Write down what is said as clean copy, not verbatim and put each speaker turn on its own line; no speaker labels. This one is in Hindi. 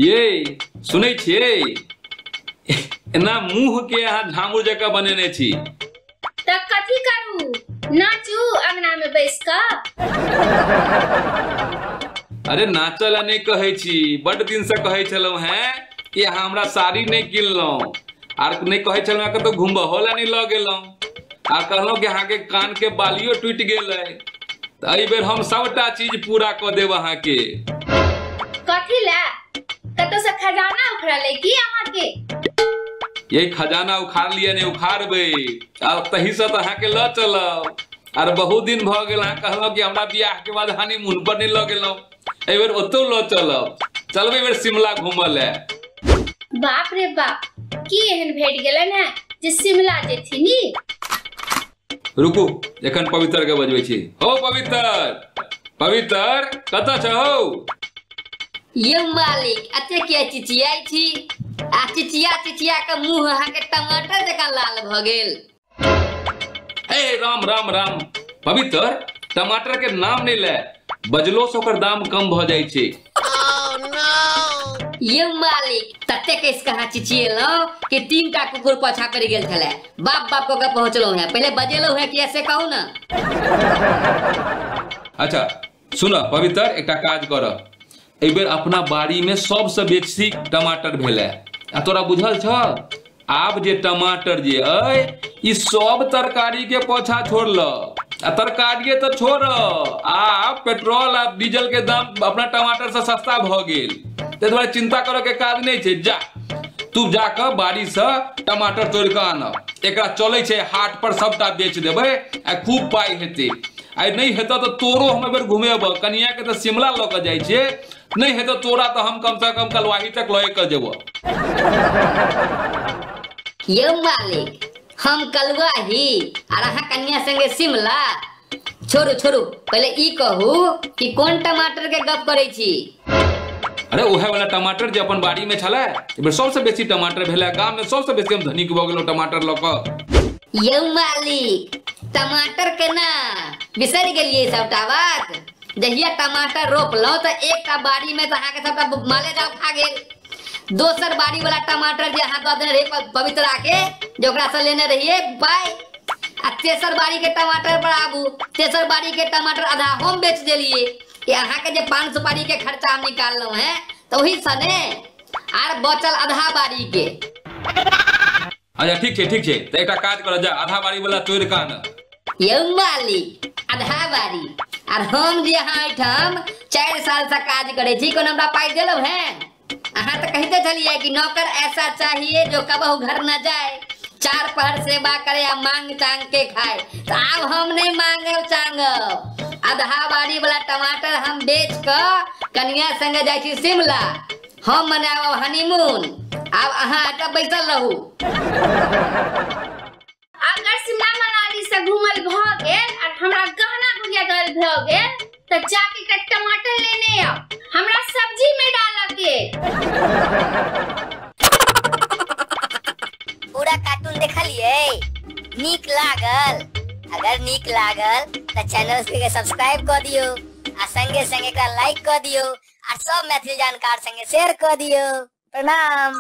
ये सुनै छियै एना मुंह के अहाँ झामुर जका बनेने छी
त कथी करू नाचू अंगना में बैस क।
अरे नाचल नहीं कहे छी, बड़ दिन से कहे छलौ हैं कि अहाँ हमरा साड़ी नहीं किनलौ आर नहीं कहे छलौ कि तो घुमबहो ला नहीं ल गेलौ आ कहलौ कि अहाँ के कान के बालियो टूट गेल है त एहि बेर हम सबटा चीज पूरा क देब अहाँ के।
कथी ला कतो से खजाना उखड़ले की अहाँ के?
यही खजाना उखाड़ लिया नहीं उखाड़बे आ तही से अहाँ के ल चलब। आर बहुत दिन भ गेल अहाँ कहलौ कि हमरा बियाह के बाद हनीमून पर नहीं ल गेलौ, एहि बेर ओतौ ल चलब। चलबै एहि बेर शिमला घूमल है।
बाप रे बाप की एहन भेट गेलन है जे शिमला जेथिनी।
रुकू एखन पवित्र के बजबै छी। हो पवित्र, पवित्र कतऽ छौ?
ये मालिक अते के चिचियाई छी आ चिचिया के मुंह अहाँ के टमाटर जका लाल भ गेल।
ए राम राम राम पवित्र, टमाटर के नाम नहीं ले, बजलो से ओकर दाम कम भ जाय छै।
ये मालिक तते के कहा चिचिएलो कि 3टा कुकुर पाछा पड़ गेल छले, बाप बाप को के पहुंचलो है, पहले बजेलो है कि ऐसे कहू ना।
अच्छा सुन पवित्र, एकटा काज कर, एहि बेर अपना बाड़ी में सबसे बेसी टमाटर भेले आ तोरा बुझल छ आब जे टमाटर जे अय ई सब तरकारी के पोछा छोड़ल आ तरकारी तो छोड़ आ पेट्रोल आ डीजल के दाम अपना टमाटर से सस्ता भ गेल, ते दुआरे चिंता करे के काज नहीं छै। जा तू जाकर बाड़ी से टमाटर तोड़ के आन, एकरा चले छै हाट पर सबटा बेच देबै आ खूब पाई हेतै। आई नहीं हेता तो तोरो हम एबर घुमेब, कनिया के तो शिमला ल के जाय छै, नहीं हेता तोरा तो हम कम से कम कलवाही तक लए के जेबो।
ये मालिक हम कलवाही और अहाँ कन्या संगे शिमला, छोड़ू छोड़ू पहले ई कहू कि कोन टमाटर के गप करे छी?
अरे ओहे वाला टमाटर जे अपन बाड़ी में छले, एबर सबसे बेसी टमाटर भेले, गांव में सबसे बेसी हम धनिक भ गेलौ टमाटर ल क।
ये मालिक टमाटर के ना बिसर गेलिए सबटा बात। जहिया टमाटर रोपलो तो एकटा बाड़ी में तो अहाँ के सबटा माले जाओ खा गेल, दोसर बाड़ी वाला टमाटर जे अहाँ द देने रही पवित्र के जोकरा से लेने रहिए पाई, आ तेसर बाड़ी के टमाटर पर आबू, तेसर बाड़ी के टमाटर आधा हम बेच देलिए कि अहाँ के जे 5 सुपारी के खर्चा हम निकाललो है तो वही सने आर बचल आधा बाड़ी के।
अच्छा ठीक छै त एकटा काज कर, जा आधा बाड़ी वाला तोड़ के आन।
ये मालिक आधा बाड़ी और हम जे अहाँ एठाम 4 साल से काज करे छी, कोन हमरा पाई देलो है? अहाँ तो कहते चलिए कि नौकर ऐसा चाहिए जो कबहू घर न जाए, 4 पहर सेवा करे या मांग चांग के खाए। तो अब हम नहीं मांगे चांग, आधा बाड़ी वाला टमाटर हम बेच कर कन्या संगे जाय छी शिमला, हम मनाओ हनीमून। अब अहाँ एटा बैठल रहू।
अगर शिमला मनाली से घूमल भ गेल और हमरा गहना गुड़िया गल भ गेल तो जाके के टमाटर लेने आओ, हमरा सब्जी में डाला के।
पूरा कार्टून देखलिए? नीक लागल? अगर नीक लागल तो चैनल के सब्सक्राइब कर दियो आ संगे संगे एकरा लाइक कर दियो और सब मैथिली जानकार संगे शेयर कर दियो। प्रणाम।